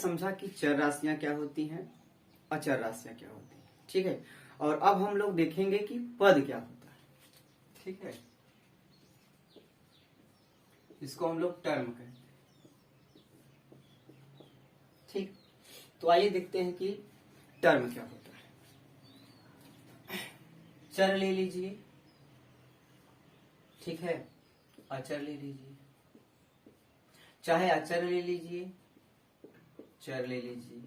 समझा कि चर राशियां क्या होती हैं, अचर राशियां क्या होती हैं। ठीक है, और अब हम लोग देखेंगे कि पद क्या होता है। ठीक है, इसको हम लोग टर्म कहते हैं। ठीक, तो आइए देखते हैं कि टर्म क्या होता है। चर ले लीजिए, ठीक है, अचर ले लीजिए, चाहे अचर ले लीजिए, चर ले लीजिए,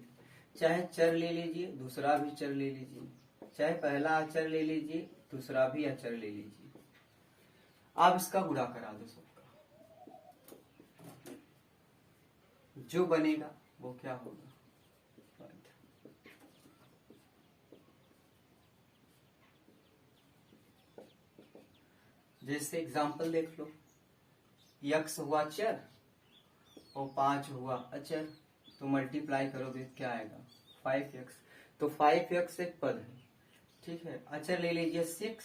चाहे चर ले लीजिए दूसरा भी चर ले लीजिए, चाहे पहला अचर ले लीजिए दूसरा भी अचर ले लीजिए। आप इसका गुणा करा दो सबका, जो बनेगा वो क्या होगा, पद। जैसे एग्जाम्पल देख लो, यक्स हुआ चर और 5 हुआ अचर, तो मल्टीप्लाई करोगे क्या आएगा 5x। तो 5x एक पद है। ठीक है, अचर ले लीजिए 6,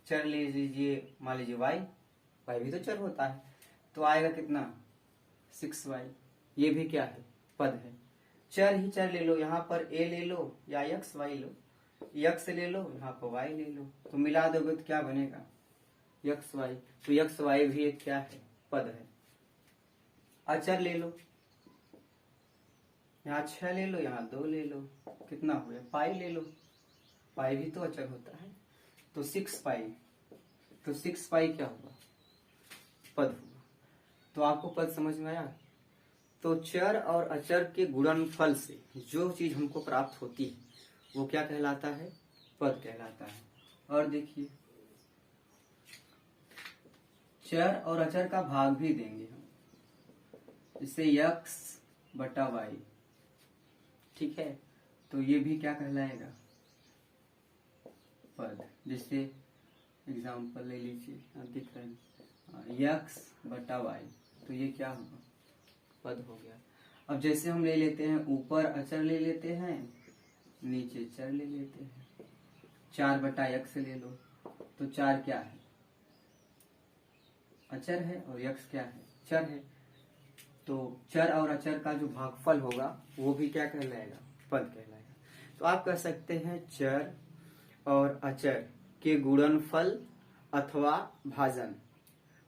चर ले लीजिए मान लीजिए y भी तो चर होता है, तो आएगा कितना 6y। ये भी क्या है, पद है। चर ही चर ले लो, यहाँ पर a ले लो या x y लो, x ले लो यहाँ पर y ले लो, तो मिला दोगे तो क्या बनेगा x y। तो x y भी एक क्या है, पद है। अचर ले लो, यहाँ 6 ले लो यहाँ 2 ले लो, कितना हो गया पाई ले लो, पाई भी तो अचर होता है, तो 6 पाई, तो 6 पाई क्या हुआ, पद हुआ। तो आपको पद समझ में आया। तो चर और अचर के गुणनफल से जो चीज हमको प्राप्त होती है वो क्या कहलाता है, पद कहलाता है। और देखिए, चर और अचर का भाग भी देंगे हम, जैसे x बटा y, ठीक है, तो ये भी क्या कहलाएगा, पद। जैसे एग्जाम्पल ले लीजिए, आप दिख रहे हैं x बटा y, तो ये क्या होगा, पद हो गया। अब जैसे हम ले लेते हैं ऊपर अचर ले लेते हैं, नीचे चर ले लेते हैं, 4 बटा x ले लो, तो 4 क्या है, अचर है, और x क्या है, चर है। तो चर और अचर का जो भागफल होगा वो भी क्या कहलाएगा, पद कहलाएगा। तो आप कह सकते हैं चर और अचर के गुणनफल अथवा भाजन,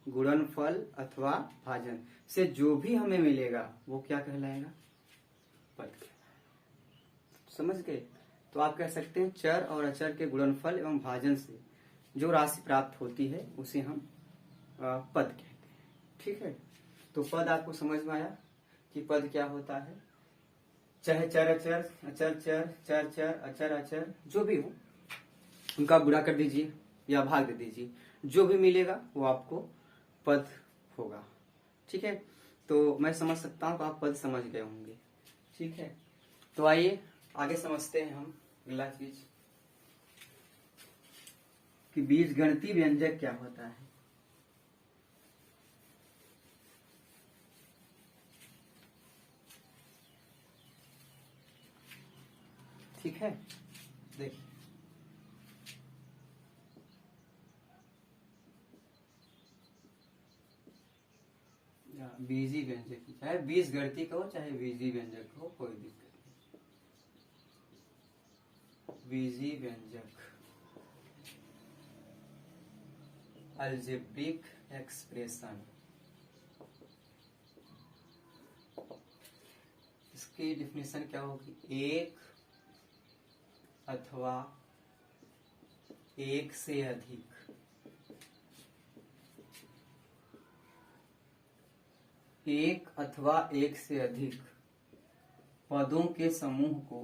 गुणनफल अथवा भाजन से जो भी हमें मिलेगा वो क्या कहलाएगा, पद कहलाएगा। समझ गए। तो आप कह सकते हैं चर और अचर के गुणनफल एवं भाजन से जो राशि प्राप्त होती है उसे हम पद कहते हैं। ठीक है, तो पद आपको समझ में आया कि पद क्या होता है। चाहे चर अचर, अचर चर, चर चर, अचर अचर, जो भी हो उनका गुणा कर दीजिए या भाग दे दीजिए, जो भी मिलेगा वो आपको पद होगा। ठीक है, तो मैं समझ सकता हूँ कि आप पद समझ गए होंगे। ठीक है, तो आइए आगे समझते हैं हम अगला चीज कि बीजगणितीय व्यंजक क्या होता है। ठीक है, देखिए बीजी व्यंजक, चाहे बीजगणितीय कहो चाहे बीजी व्यंजक हो, कोई दिक्कत नहीं। बीजी व्यंजक अलजेब्रिक एक्सप्रेशन, इसकी डिफिनेशन क्या होगी, एक अथवा एक से अधिक एक अथवा एक से अधिक पदों के समूह को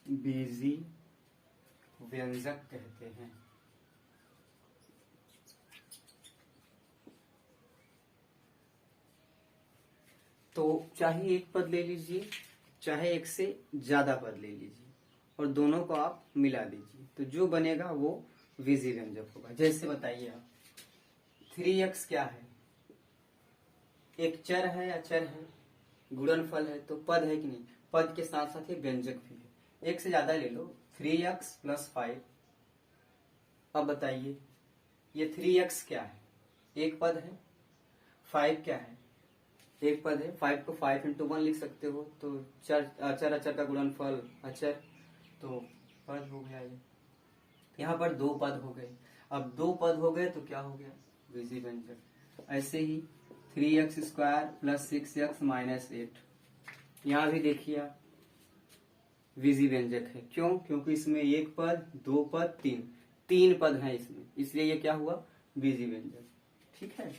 बीजी व्यंजक कहते हैं। तो चाहे एक पद ले लीजिए चाहे एक से ज्यादा पद ले लीजिए और दोनों को आप मिला दीजिए, तो जो बनेगा वो बीजी व्यंजक होगा। जैसे बताइए आप 3x क्या है, एक चर है, अचर है, गुणनफल है, तो पद है कि नहीं, पद के साथ साथ ये व्यंजक भी है। एक से ज्यादा ले लो, 3x + 5 अब बताइए ये 3x क्या है? एक पद है। 5 क्या है? एक पद है। 5 को 5 into 1 लिख सकते हो, तो अचर अचर का गुणनफल अचर, तो पद हो गया ये। यहाँ पर दो पद हो गए। अब दो पद हो गए तो क्या हो गया? बीजी व्यंजक। ऐसे ही 3x² + 6x - 8, यहाँ भी देखिए आप बीजी व्यंजक है। क्यों? क्योंकि इसमें एक पद, दो पद, तीन पद हैं इसमें, इसलिए ये क्या हुआ? बीजी व्यंजक। ठीक है।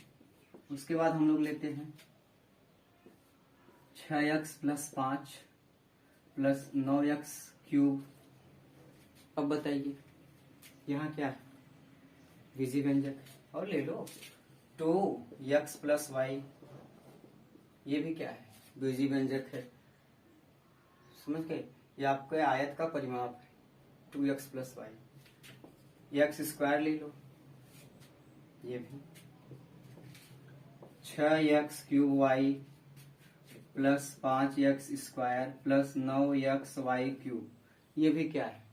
उसके बाद हम लोग लेते हैं 6x + 5 + 9x³। अब बताइए यहाँ क्या है? बीजी व्यंजक। और ले लो 2x + y, ये भी क्या है? बीजी व्यंजक है। समझ गए? ये आपके आयत का परिमाप है 2x + y। x² ले लो, ये भी 6x³ + 5x² + 9xy³, ये भी क्या है?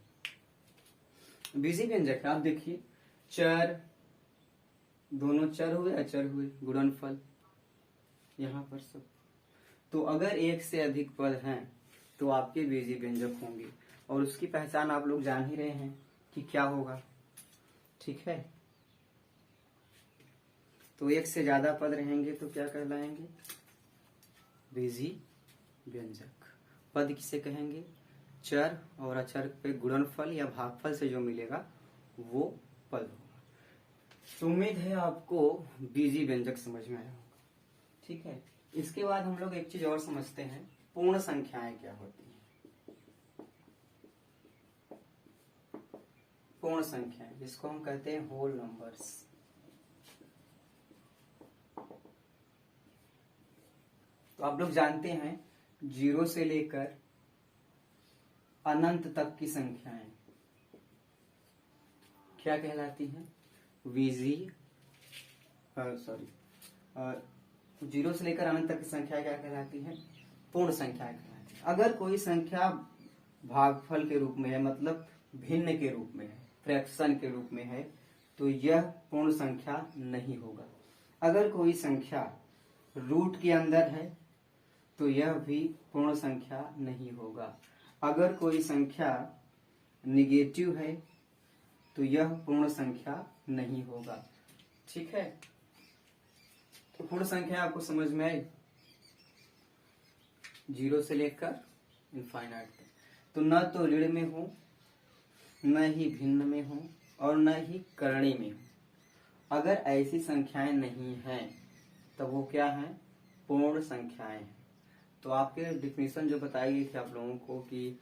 बीजी व्यंजक है। आप देखिए चर, दोनों चर हुए, अचर हुए, गुणनफल यहाँ पर सब। तो अगर एक से अधिक पद हैं तो आपके बीजी व्यंजक होंगे, और उसकी पहचान आप लोग जान ही रहे हैं कि क्या होगा। ठीक है। तो एक से ज्यादा पद रहेंगे तो क्या कहलाएंगे? बीजी व्यंजक। पद किसे कहेंगे? चर और अचर पे गुणनफल या भागफल से जो मिलेगा वो पद होगा। तो उम्मीद है आपको बीजी व्यंजक समझ में आया होगा। ठीक है। इसके बाद हम लोग एक चीज और समझते हैं, पूर्ण संख्याएं क्या होती हैं। पूर्ण संख्याएं, जिसको हम कहते हैं होल नंबर्स। तो आप लोग जानते हैं 0 से लेकर अनंत तक की संख्याएं क्या कहलाती हैं? बीजी, सॉरी, 0 से लेकर अनंत तक की संख्या क्या कहलाती है? पूर्ण संख्या कहलाती है। अगर कोई संख्या भागफल के रूप में है, मतलब भिन्न के रूप में है, फ्रैक्शन के रूप में है, तो यह पूर्ण संख्या नहीं होगा। अगर कोई संख्या रूट के अंदर है तो यह भी पूर्ण संख्या नहीं होगा। अगर कोई संख्या निगेटिव है तो यह पूर्ण संख्या नहीं होगा। ठीक है। तो पूर्ण संख्या आपको समझ में आई? 0 से लेकर इनफाइनाइट तक। तो न तो ऋण में हो, न ही भिन्न में हो, और न ही करणी में हो। अगर ऐसी संख्याएं नहीं हैं तब वो क्या है? पूर्ण संख्याएं हैं। तो आपके डिफिनेशन जो बताई गई थी आप लोगों को कि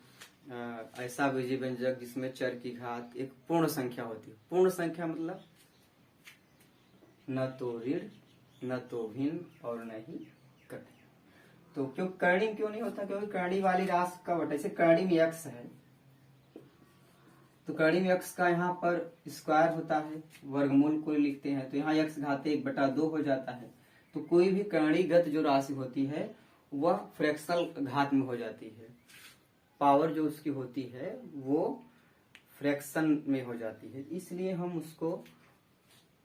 ऐसा बीजी व्यंजक जिसमें चर की घात एक पूर्ण संख्या होती है। पूर्ण संख्या मतलब न तो ऋण, न तो भिन्न, और न ही करणी। तो क्यों करणी क्यों नहीं होता? क्योंकि करणी वाली राशि का बटा, जैसे करणी में x है तो करणी में x का यहाँ पर स्क्वायर होता है, वर्गमूल को लिखते हैं, तो यहाँ x घाते 1/2 हो जाता है। तो कोई भी करणीगत जो राशि होती है वह फ्रैक्शनल घात में हो जाती है। पावर जो उसकी होती है वो फ्रैक्शन में हो जाती है, इसलिए हम उसको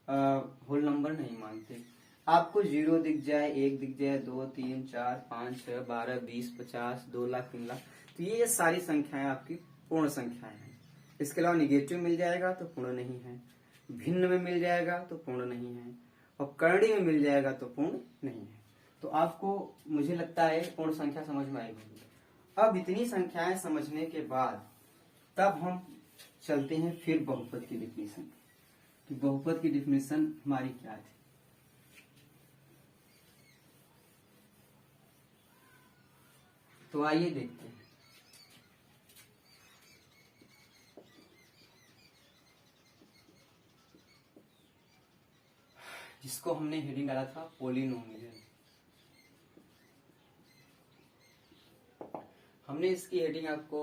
होल नंबर नहीं मानते। आपको 0 दिख जाए, 1 दिख जाए, 2, 3, 4, 5, 6, 12, 20, 50, 2 लाख, 3 लाख, तो ये सारी संख्याएं आपकी पूर्ण संख्याएं हैं। इसके अलावा निगेटिव मिल जाएगा तो पूर्ण नहीं है, भिन्न में मिल जाएगा तो पूर्ण नहीं है, और करणी में मिल जाएगा तो पूर्ण नहीं है। तो आपको मुझे लगता है पूर्ण संख्या समझ में आई होगी। अब इतनी संख्याएं समझने के बाद तब हम चलते हैं फिर बहुपद की डिफिनेशन कि बहुपद की डिफिनेशन हमारी क्या थी। तो आइए देखते हैं। जिसको हमने हेडिंग डाला था पोलिनोमियल। हमने इसकी हेडिंग आपको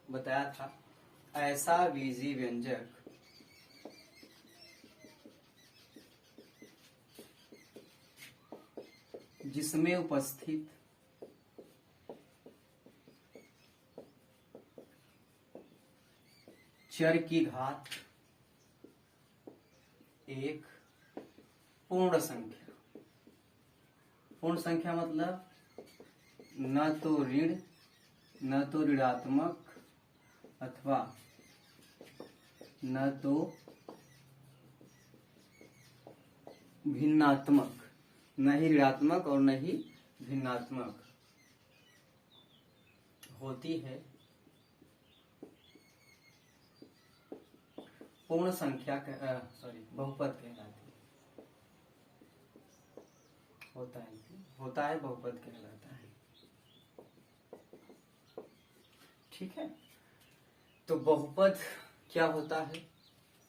बताया था, ऐसा बीजी व्यंजक जिसमें उपस्थित चर की घात एक पूर्ण संख्या। पूर्ण संख्या मतलब न तो ऋण, न तो ऋणात्मक, अथवा न तो भिन्नात्मक, न ही ऋणात्मक और न ही भिन्नात्मक होती है। पूर्ण संख्या बहुपद कहलाती है। होता है बहुपद कहलाता है। ठीक है, तो बहुपद क्या होता है?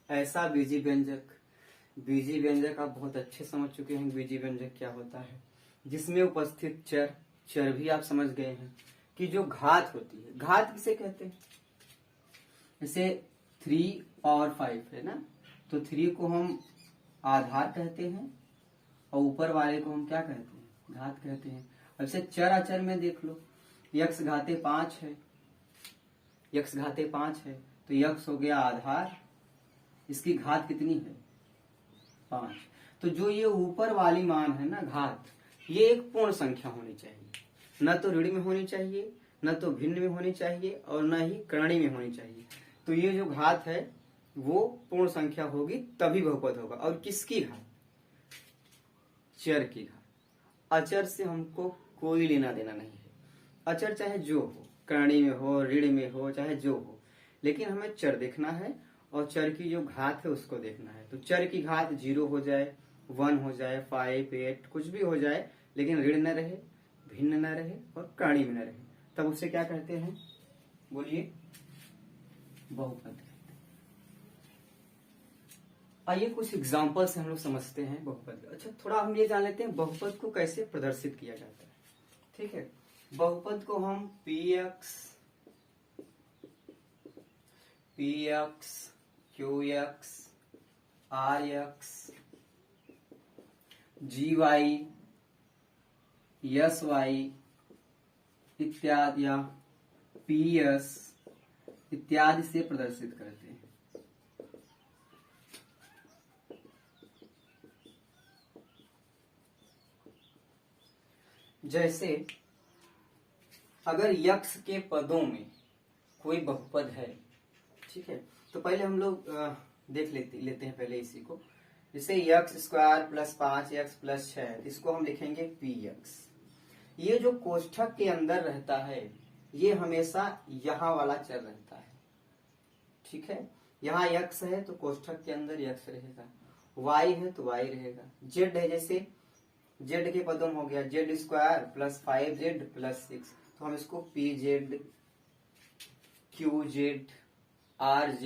ऐसा बीजी व्यंजक, बीजी व्यंजक आप बहुत अच्छे समझ चुके हैं बीजी व्यंजक क्या होता है, जिसमें उपस्थित चर भी आप समझ गए हैं कि जो घात होती है, घात किसे कहते हैं? जैसे 3 और 5 है ना, तो 3 को हम आधार कहते हैं और ऊपर वाले को हम क्या कहते हैं? घात कहते हैं। अब से चर अचर में देख लो, यक्स घाते 5 है, यक्स घाते 5 है, तो यक्स हो गया आधार, इसकी घात कितनी है? 5। तो जो ये ऊपर वाली मान है ना घात, ये एक पूर्ण संख्या होनी चाहिए, न तो ऋण में होनी चाहिए, न तो भिन्न में होनी चाहिए और न ही करणी में होनी चाहिए। तो ये जो घात है वो पूर्ण संख्या होगी तभी बहुपद होगा। और किसकी घात? चर की घात। अचर से हमको कोई लेना देना नहीं है। अचर चाहे जो हो, करणी में हो, ऋण में हो, चाहे जो हो, लेकिन हमें चर देखना है और चर की जो घात है उसको देखना है। तो चर की घात 0 हो जाए, 1 हो जाए, 5, 8 कुछ भी हो जाए, लेकिन ऋण न रहे, भिन्न न रहे और करणी में न रहे, तब उसे क्या कहते हैं? बोलिए, बहुपद। आइए कुछ एग्जाम्पल से हम लोग समझते हैं बहुपद। अच्छा, थोड़ा हम ये जान लेते हैं बहुपद को कैसे प्रदर्शित किया जाता है। ठीक है, बहुपद को हम px, qx, rx, gy, sy इत्यादि या ps इत्यादि से प्रदर्शित करते हैं। जैसे अगर यक्स के पदों में कोई बहुपद है, ठीक है, तो पहले हम लोग देख लेते हैं पहले इसी को। जैसे x square plus 5x plus 6, इसको हम लिखेंगे px। ये जो कोष्ठक के अंदर रहता है ये हमेशा यहाँ वाला चर रहता है। ठीक है, यहाँ x है तो कोष्ठक के अंदर x रहेगा, y है तो y रहेगा, z है, जैसे z के पदों में हो गया z square plus 5z plus 6, तो हम इसको pz, qz, rz,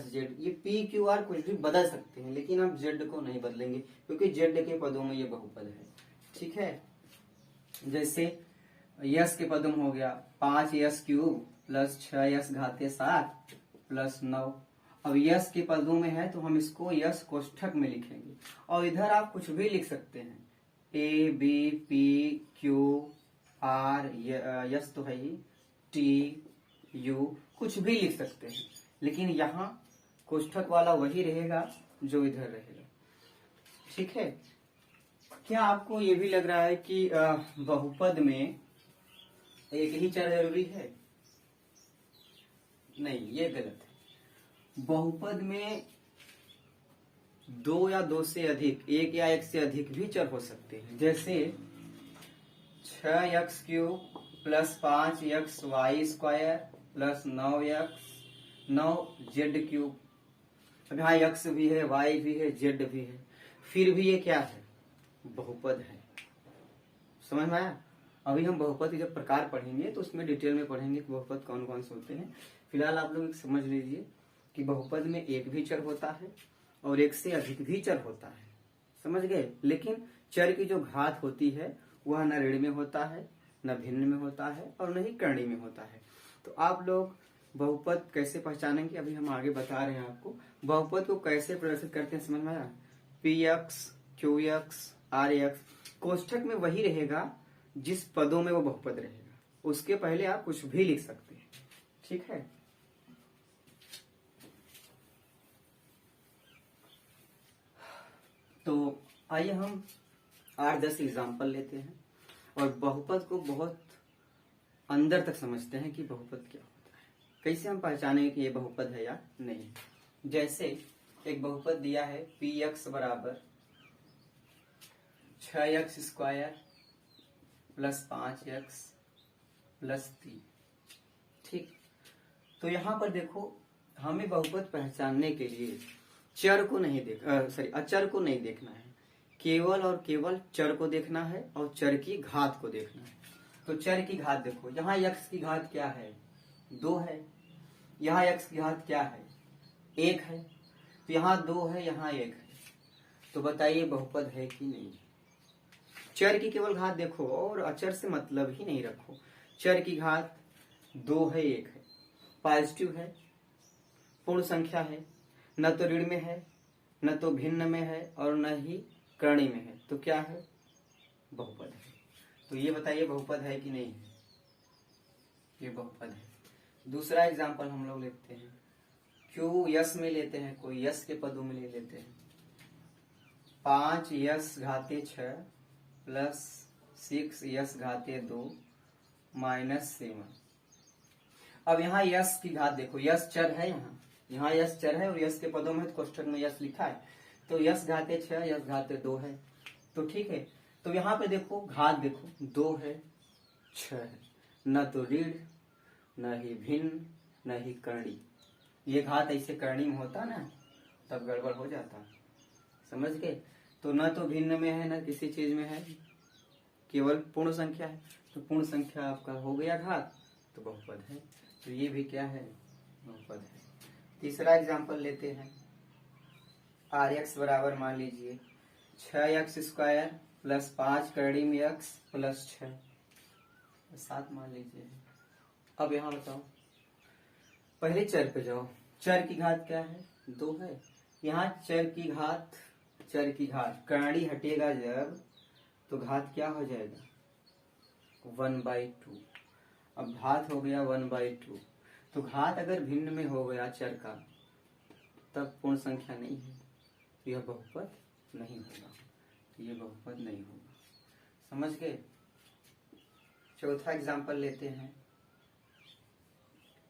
sz, ये p q r कुछ भी बदल सकते हैं, लेकिन हम z को नहीं बदलेंगे क्योंकि z के पदों में ये बहुपद है। ठीक है, जैसे यस के पदों में हो गया 5s cube plus 6s घाते 7 plus 9। अब यस के पदों में है तो हम इसको यस कोष्ठक में लिखेंगे, और इधर आप कुछ भी लिख सकते हैं, a b p q r, yes तो है ही, t u, कुछ भी लिख सकते हैं, लेकिन यहाँ कोष्ठक वाला वही रहेगा जो इधर रहेगा। ठीक है, क्या आपको ये भी लग रहा है कि बहुपद में एक ही चर जरूरी है? नहीं, ये गलत है। बहुपद में 2 या 2 से अधिक, 1 या 1 से अधिक भी चर हो सकते हैं। जैसे 6x cube plus 5x y square plus 9z cube. अब यहाँ x भी है, y भी है, z भी है, फिर भी ये क्या है? बहुपद है। समझ में आया? अभी हम बहुपद के जब प्रकार पढ़ेंगे तो उसमें डिटेल में पढ़ेंगे कि बहुपद कौन कौन से होते हैं। फिलहाल आप लोग समझ लीजिए कि बहुपद में एक भी चर होता है और एक से अधिक भी चर होता है। समझ गए? लेकिन चर की जो घात होती है वह न ऋण में होता है, न भिन्न में होता है और न ही करणी में होता है। तो आप लोग बहुपद कैसे पहचानेंगे अभी हम आगे बता रहे हैं आपको। बहुपद को कैसे प्रदर्शित करते हैं समझ में आया? px, qx, rx कोष्ठक में वही रहेगा जिस पदों में वो बहुपद रहेगा, उसके पहले आप कुछ भी लिख सकते हैं। ठीक है, तो आइए हम 8-10 एग्जाम्पल लेते हैं और बहुपद को बहुत अंदर तक समझते हैं कि बहुपद क्या होता है, कैसे हम पहचानेंगे कि ये बहुपद है या नहीं। जैसे एक बहुपद दिया है पी एक्स बराबर 6x² प्लस 5x प्लस 3। ठीक, तो यहां पर देखो हमें बहुपद पहचानने के लिए चर को नहीं अचर को नहीं देखना है, केवल और केवल चर को देखना है और चर की घात को देखना है। तो चर की घात देखो, यहाँ x की घात क्या है 2 है, यहाँ x की घात क्या है 1 है, तो यहाँ 2 है यहाँ 1 है, तो बताइए बहुपद है कि नहीं। चर की केवल घात देखो और अचर से मतलब ही नहीं रखो। चर की घात 2 है 1 है, पॉजिटिव है, पूर्ण संख्या है, न तो ऋण में है न तो भिन्न में है और न ही कर्ण में है, तो क्या है बहुपद है। तो ये बताइए बहुपद है कि नहीं है, ये बहुपद है। दूसरा एग्जांपल हम लोग लेते हैं, क्यू यस में लेते हैं, कोई यस के पदों में ले लेते हैं। 5x⁻6 plus 6x⁻2 minus 7। अब यहाँ यस की घात देखो, यस चर है, यहाँ यस चर है और यस के पदों में क्वेश्चन में यस लिखा है, तो x⁻6 x⁻2 है, तो ठीक है। तो यहाँ पे देखो घात देखो 2 है 6 है, न तो ऋण न ही भिन्न न ही कर्णी। ये घात ऐसे कर्णी में होता ना तब गड़बड़ हो जाता, समझ गए। तो न तो भिन्न में है न किसी चीज में है, केवल पूर्ण संख्या है, तो पूर्ण संख्या आपका हो गया घात, तो बहुपद है। तो ये भी क्या है बहुपद है। तीसरा एग्जांपल लेते हैं, Rx बराबर मान लीजिए 6x² प्लस 5 कड़ी में x प्लस 6 7 मान लीजिए। अब यहाँ बताओ, पहले चर पे जाओ, चर की घात क्या है 2 है, यहाँ चर की घात कर्णी हटेगा जब तो घात क्या हो जाएगा 1/2। अब घात हो गया 1/2, तो घात अगर भिन्न में हो गया चर का तब पूर्ण संख्या नहीं है, तो यह बहुपद नहीं होगा, तो यह बहुपद नहीं होगा, समझ गए। चौथा एग्जांपल लेते हैं,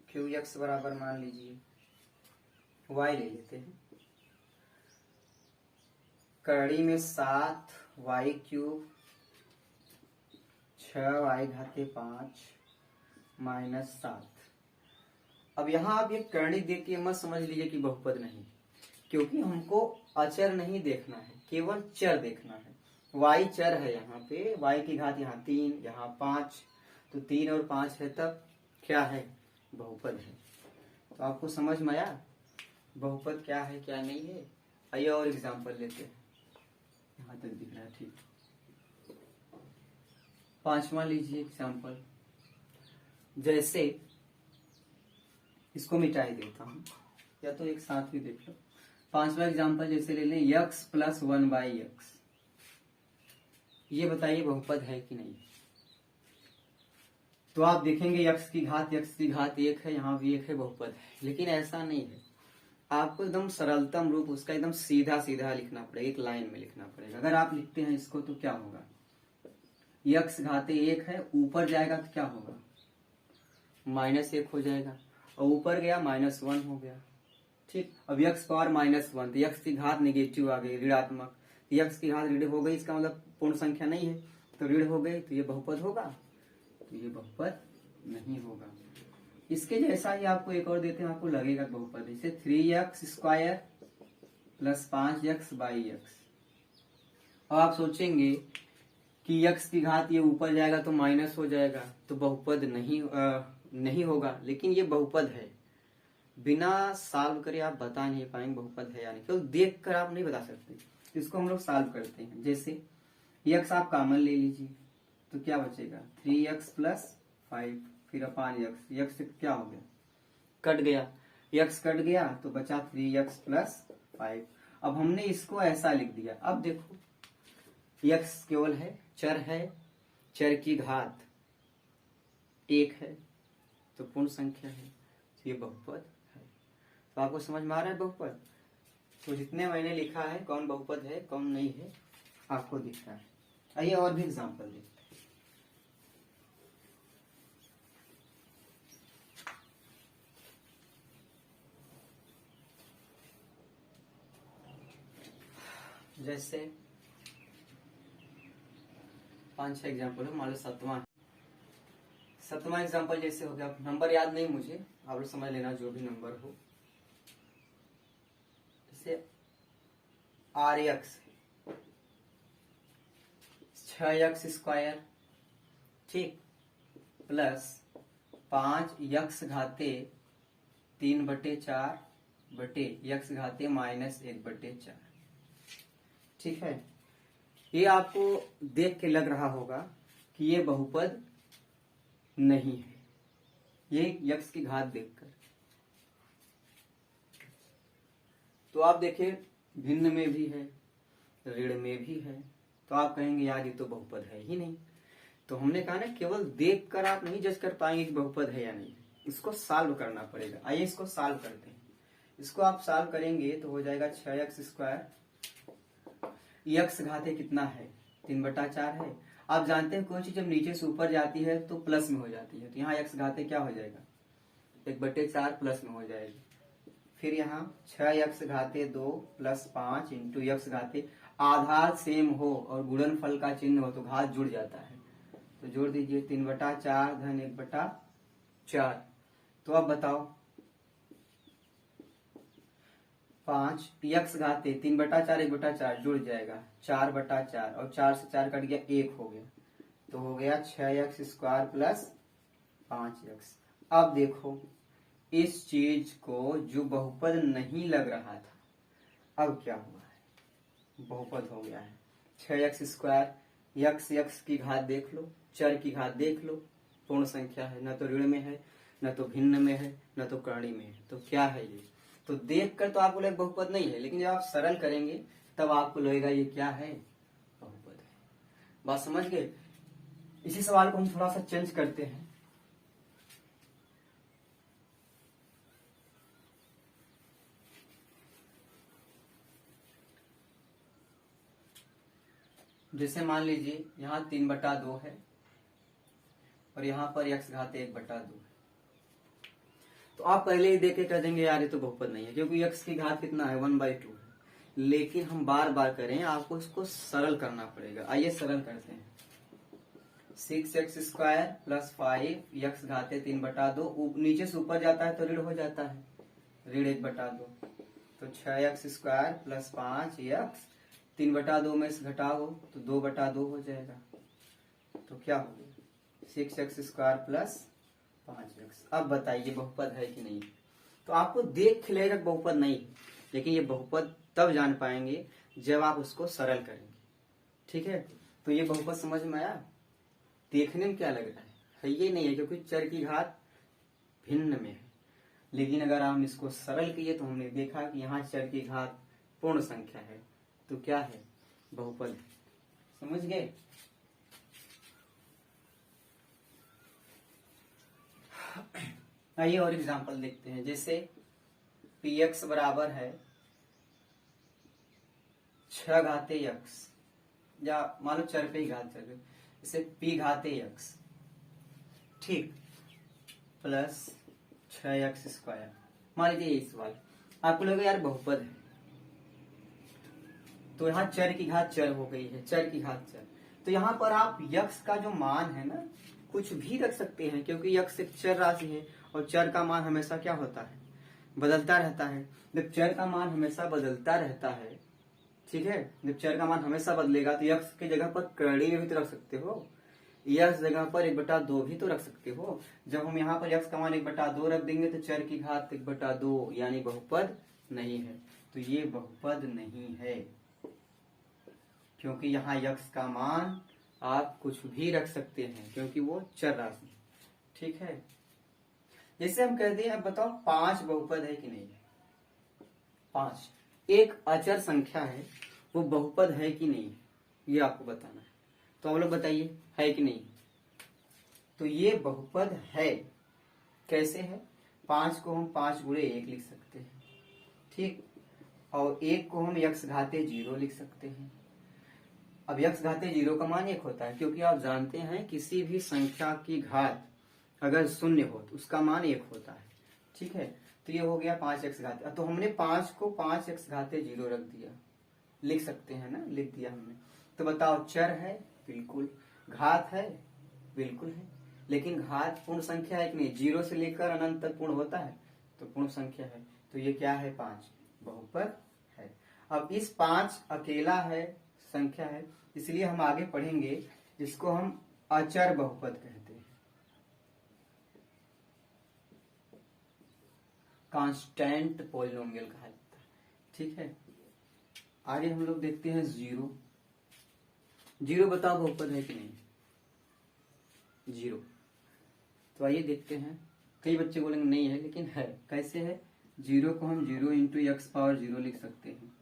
QX बराबर मान लीजिए Y ले लेते हैं, कड़ी में 7y³ 6y⁻5 माइनस 7। अब यहाँ आप ये करणी देख के मत समझ लीजिए कि बहुपद नहीं, क्योंकि हमको अचर नहीं देखना है, केवल चर देखना है। y चर है, यहाँ पे y की घात यहाँ 3 यहाँ 5, तो 3 और 5 है तब क्या है बहुपद है। तो आपको समझ में आया बहुपद क्या है क्या नहीं है। आइए और एग्जांपल लेते हैं, यहाँ तक दिख रहा है ठीक। 5वां लीजिए एग्जांपल, जैसे इसको मिटा ही देता हूं या तो एक साथ भी देख लो। 5वां एग्जांपल जैसे ले लें x प्लस 1/x, ये बताइए बहुपद है कि नहीं। तो आप देखेंगे x की घात 1 है, यहाँ भी 1 है, बहुपद है। लेकिन ऐसा नहीं है, आपको एकदम सरलतम रूप उसका एकदम सीधा सीधा लिखना पड़ेगा, एक लाइन में लिखना पड़ेगा। अगर आप लिखते हैं इसको तो क्या होगा, x घाते 1 है, ऊपर जाएगा तो क्या होगा -1 हो जाएगा, और ऊपर गया -1 हो गया। ठीक, अब x पावर -1, तो x की घात नेगेटिव आ गई ऋणात्मक, x की घात ऋण हो गई, इसका मतलब पूर्ण संख्या नहीं है, तो ऋण हो गई, तो ये बहुपद होगा, तो ये बहुपद नहीं होगा। इसके जैसा ही आपको एक और देते हैं, आपको लगेगा बहुपद, जैसे 3x² प्लस 5x/x। अब आप सोचेंगे कि x की घात ये ऊपर जाएगा तो माइनस हो जाएगा, तो बहुपद नहीं होगा। लेकिन ये बहुपद है, बिना सॉल्व करे आप बता नहीं पाएंगे बहुपद है या नहीं, केवल देख कर आप नहीं बता सकते। इसको हम लोग सॉल्व करते हैं, जैसे x आप कॉमन ले लीजिए तो क्या बचेगा 3x प्लस 5 फिर अपान x से क्या हो गया कट गया, x कट गया तो बचा 3x प्लस 5। अब हमने इसको ऐसा लिख दिया। अब देखो x केवल है, चर की घात 1 है, तो पूर्ण संख्या है, तो ये बहुपद है। तो आपको समझ में आ रहा है बहुपद। तो जितने मैंने लिखा है कौन बहुपद है कौन नहीं है आपको दिख रहा है। आइए और भी एग्जांपल देखते हैं। जैसे 5-6 एग्जाम्पल है, मान लो सतवां एग्जाम्पल जैसे हो गया, नंबर याद नहीं मुझे, आप लोग समझ लेना जो भी नंबर हो। जैसे RX 6x² ठीक प्लस 5x घाते 3/4 बटे x घाते -1/4। ठीक है, ये आपको देख के लग रहा होगा कि ये बहुपद नहीं है, ये x की घात देखकर। तो आप देखें भिन्न में भी है ऋण में भी है, तो आप कहेंगे यार ये तो बहुपद है ही नहीं। तो हमने कहा ना केवल देखकर आप नहीं जज कर पाएंगे कि बहुपद है या नहीं, इसको सॉल्व करना पड़ेगा। आइए इसको सॉल्व करते हैं। इसको आप सॉल्व करेंगे तो हो जाएगा 6x², x घाते कितना है 3/4 है। आप जानते हैं कोई चीज जब नीचे से ऊपर जाती है तो प्लस में हो जाती है, तो यहाँ x घाते क्या हो जाएगा 1/4 प्लस में हो जाएगी। फिर यहाँ 6x घाते 2 प्लस 5 इंटू x घाते, आधार सेम हो और गुणनफल का चिन्ह हो तो घात जुड़ जाता है, तो जोड़ दीजिए 3/4 धन 1/4। तो अब बताओ 5x घाते 3/4 1/4 जुड़ जाएगा 4/4 और 4 से 4 कट गया 1 हो गया, तो हो गया 6x² प्लस 5x। अब देखो इस चीज को जो बहुपद नहीं लग रहा था अब क्या हुआ है, बहुपद हो गया है। 6x², x की घात देख लो, चर की घात देख लो, पूर्ण संख्या है, न तो ऋण में है न तो भिन्न में है न तो कर्ण में है, तो क्या है ये। तो देखकर तो आपको लगेगा बहुपद नहीं है, लेकिन जब आप सरल करेंगे तब आपको लगेगा ये क्या है, बहुपद है। बात समझ गए। इसी सवाल को हम थोड़ा सा चेंज करते हैं। जैसे मान लीजिए यहाँ 3/2 है और यहाँ पर x घाते 1/2 है, तो आप पहले ही देख के कह देंगे यार ये तो बहुपद नहीं है, क्योंकि x की घात कितना है 1/2 है। लेकिन हम बार बार करें, आपको इसको सरल करना पड़ेगा। आइए सरल करते हैं। 6x² प्लस 5x घाते 3/2, नीचे से ऊपर जाता है तो ऋण हो जाता है, ऋण 1/2, तो 6x² प्लस 5x 3/2 में से घटाओ तो 2/2 हो जाएगा, तो क्या हो गया 6x² प्लस 5x। अब बताइए बहुपद है कि नहीं। तो आपको देख के लगेगा बहुपद नहीं, लेकिन ये बहुपद तब जान पाएंगे जब आप उसको सरल करेंगे। ठीक है, तो ये बहुपद समझ में आया। देखने में क्या लग रहा है ये नहीं है, क्योंकि चर की घात भिन्न में है। लेकिन अगर हम इसको सरल किए तो हमने देखा कि यहाँ चर की घात पूर्ण संख्या है, तो क्या है, बहुपद है। समझ गए। आइए और एग्जांपल देखते हैं। जैसे px बराबर है 6 घाते x, या मान लो चर पे ही घात चल रही, जैसे p घाते x ठीक प्लस 6x²। मान लीजिए ये सवाल आपको लगेगा यार बहुपद है, तो यहाँ चर की घात चर हो गई है, चर की घात चर। तो यहाँ पर आप x का जो मान है ना कुछ भी रख सकते हैं, क्योंकि x एक चर राशि है और चर का मान हमेशा क्या होता है, बदलता रहता है। जब चर का मान हमेशा बदलता रहता है, ठीक है, जब चर का मान हमेशा बदलेगा तो x की जगह पर कर्णी में भी तो रख सकते हो, x जगह पर 1/2 भी तो रख सकते हो। जब हम यहाँ पर x का मान 1/2 रख देंगे तो चर की घात 1/2 यानी बहुपद नहीं है। तो ये बहुपद नहीं है, क्योंकि यहाँ x का मान आप कुछ भी रख सकते हैं, क्योंकि वो चर राशि। ठीक है, जैसे हम कहते हैं अब बताओ 5 बहुपद है कि नहीं है। 5 एक अचर संख्या है, वो बहुपद है कि नहीं है ये आपको बताना है। तो आप लोग बताइए है कि नहीं। तो ये बहुपद है। कैसे है, 5 को हम 5 × 1 लिख सकते हैं। ठीक, और एक को हम यक्स घाते 0 लिख सकते हैं। अब यक्स घाते 0 का मान 1 होता है, क्योंकि आप जानते हैं किसी भी संख्या की घात अगर शून्य हो तो उसका मान 1 होता है। ठीक है, तो ये हो गया 5x घाते, तो हमने 5 को 5x घाते 0 रख दिया, लिख सकते हैं ना, लिख दिया हमने। तो बताओ चर है? बिल्कुल। घात है? बिल्कुल है। लेकिन घात पूर्ण संख्या है कि नहीं? 0 से लेकर अनंत तक पूर्ण होता है, तो पूर्ण संख्या है। तो ये क्या है? 5 बहुपद है। अब इस 5 अकेला है, संख्या है, इसलिए हम आगे पढ़ेंगे जिसको हम अचर बहुपद कहते हैं, कांस्टेंट पॉलिनोमियल कहा जाता है। ठीक है, आगे हम लोग देखते हैं 0। 0 बताओ बहुपद है कि नहीं? 0। तो आइए देखते हैं। कई बच्चे बोलेंगे नहीं है, लेकिन है। कैसे है? 0 को हम 0 इंटू एक्स पावर 0 लिख सकते हैं।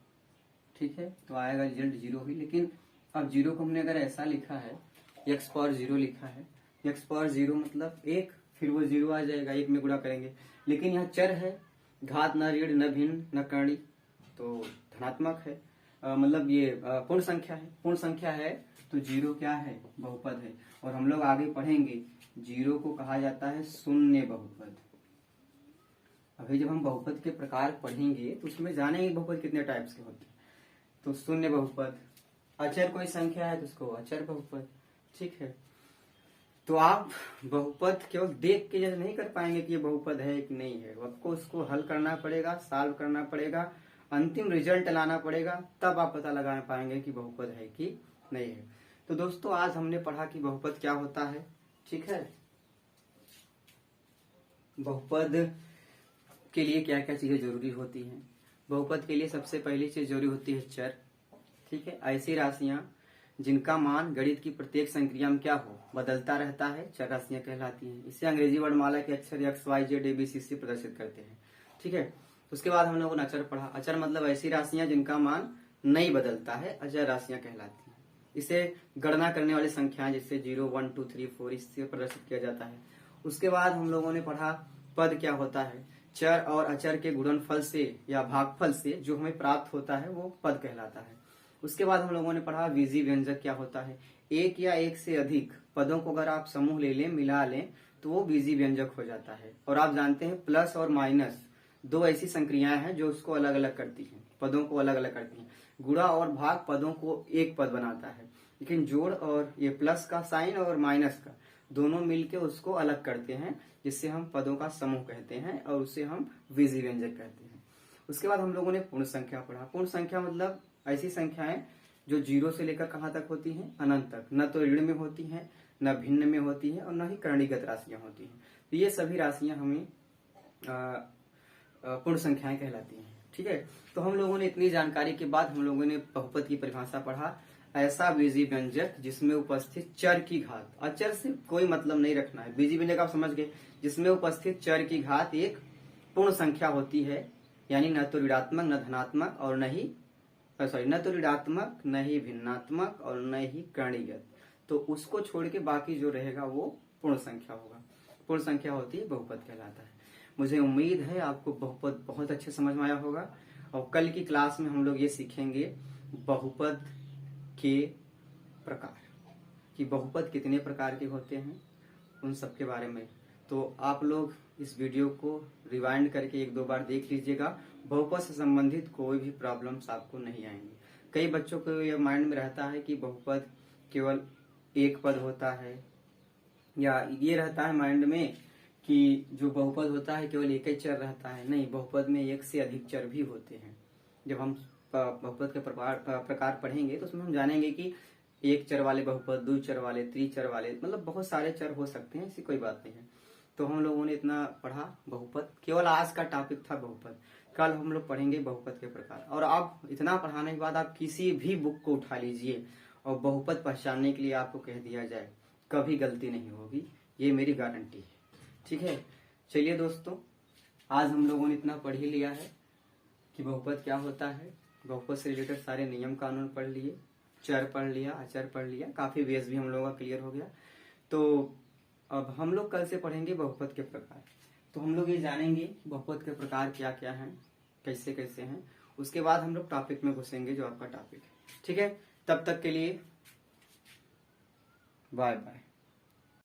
ठीक है, तो आएगा रिजल्ट 0 ही। लेकिन अब 0 को हमने अगर ऐसा लिखा है, एक्स पावर 0 लिखा है, एक्स पावर 0 मतलब 1, फिर वो 0 आ जाएगा, 1 में गुणा करेंगे। लेकिन यहाँ चर है, घात न ऋण न भिन्न न कर्ण, तो धनात्मक है, मतलब ये पूर्ण संख्या है। पूर्ण संख्या है तो 0 क्या है? बहुपद है। और हम लोग आगे पढ़ेंगे 0 को कहा जाता है शून्य बहुपद। अभी जब हम बहुपद के प्रकार पढ़ेंगे तो उसमें जानेंगे बहुपद कितने टाइप्स के होते हैं। तो शून्य बहुपद, अचर कोई संख्या है तो उसको अचर बहुपद। ठीक है, तो आप बहुपद केवल देख के जैसे नहीं कर पाएंगे कि ये बहुपद है कि नहीं है, आपको उसको हल करना पड़ेगा, सॉल्व करना पड़ेगा, अंतिम रिजल्ट लाना पड़ेगा, तब आप पता लगा पाएंगे कि बहुपद है कि नहीं है। तो दोस्तों आज हमने पढ़ा कि बहुपद क्या होता है। ठीक है, बहुपद के लिए क्या क्या चीजें जरूरी होती हैं। बहुपद के लिए सबसे पहली चीज जरूरी होती है चर। ठीक है, ऐसी राशियां जिनका मान गणित की प्रत्येक संक्रिया में क्या हो, बदलता रहता है, चर राशियां कहलाती हैं। इसे अंग्रेजी वर्णमाला के अक्षर एक्स वाई जेड एबीसी से प्रदर्शित करते हैं। ठीक है, उसके बाद हम लोगों ने अचर पढ़ा। अचर मतलब ऐसी राशियां जिनका मान नहीं बदलता है, अचर राशियां कहलाती हैं। इसे गणना करने वाली संख्याएं जैसे 0, 1, 2, 3, 4 इससे प्रदर्शित किया जाता है। उसके बाद हम लोगों ने पढ़ा पद क्या होता है। चर और अचर के गुणनफल से या भागफल से जो हमें प्राप्त होता है वो पद कहलाता है। उसके बाद हम लोगों ने पढ़ा बीजी व्यंजक क्या होता है। एक या एक से अधिक पदों को अगर आप समूह ले लें, मिला लें, तो वो बीजी व्यंजक हो जाता है। और आप जानते हैं प्लस और माइनस दो ऐसी संक्रियाएं हैं जो उसको अलग अलग करती हैं, पदों को अलग अलग करती हैं। गुणा और भाग पदों को एक पद बनाता है, लेकिन जोड़ और ये प्लस का साइन और माइनस का दोनों मिलके उसको अलग करते हैं, जिससे हम पदों का समूह कहते हैं और उसे हम बीजी व्यंजक कहते हैं। उसके बाद हम लोगों ने पूर्ण संख्या पढ़ा। पूर्ण संख्या मतलब ऐसी संख्याएं जो 0 से लेकर कहां तक होती हैं? अनंत तक। न तो ऋण में होती हैं, न भिन्न में होती हैं और न ही करणीगत राशियां होती हैं। तो ये सभी राशियां हमें पूर्ण संख्याएं कहलाती हैं। ठीक है, तो हम लोगों ने इतनी जानकारी के बाद हम लोगों ने बहुपद की परिभाषा पढ़ा। ऐसा बीजी व्यंजक जिसमें उपस्थित चर की घात, अचर से कोई मतलब नहीं रखना है, बीजी व्यंजक आप समझ गए, जिसमें उपस्थित चर की घात एक पूर्ण संख्या होती है, यानी न तो ऋणात्मक न धनात्मक और न ही न तो ऋणात्मक न ही भिन्नात्मक और न ही करणीगत, तो उसको छोड़ के बाकी जो रहेगा वो पूर्ण संख्या होगा। पूर्ण संख्या होती है बहुपद कहलाता है। मुझे उम्मीद है आपको बहुपद बहुत अच्छे समझ में आया होगा। और कल की क्लास में हम लोग ये सीखेंगे बहुपद के प्रकार, कि बहुपद कितने प्रकार के होते हैं, उन सब के बारे में। तो आप लोग इस वीडियो को रिवाइंड करके 1-2 बार देख लीजिएगा। बहुपद से संबंधित कोई भी प्रॉब्लम्स आपको नहीं आएंगे। कई बच्चों को ये माइंड में रहता है कि बहुपद केवल एक पद होता है, या ये रहता है माइंड में कि जो बहुपद होता है केवल एक ही चर रहता है। नहीं, बहुपद में एक से अधिक चर भी होते हैं। जब हम बहुपद के प्रकार पढ़ेंगे तो उसमें हम जानेंगे कि एक चर वाले बहुपद, 2 चर वाले, 3 चर वाले, मतलब बहुत सारे चर हो सकते हैं, ऐसी कोई बात नहीं है। तो हम लोगों ने इतना पढ़ा बहुपद, केवल आज का टॉपिक था बहुपद। कल हम लोग पढ़ेंगे बहुपद के प्रकार। और आप इतना पढ़ाने के बाद आप किसी भी बुक को उठा लीजिए और बहुपद पहचानने के लिए आपको कह दिया जाए, कभी गलती नहीं होगी, ये मेरी गारंटी है। ठीक है, चलिए दोस्तों, आज हम लोगों ने इतना पढ़ ही लिया है कि बहुपद क्या होता है। बहुपद से रिलेटेड सारे नियम कानून पढ़ लिए, चर पढ़ लिया, अचर पढ़ लिया, काफी बेस भी हम लोगों का क्लियर हो गया। तो अब हम लोग कल से पढ़ेंगे बहुपद के प्रकार। तो हम लोग ये जानेंगे बहुपद के प्रकार क्या क्या हैं, कैसे कैसे हैं, उसके बाद हम लोग टॉपिक में घुसेंगे जो आपका टॉपिक है। ठीक है, तब तक के लिए बाय बाय।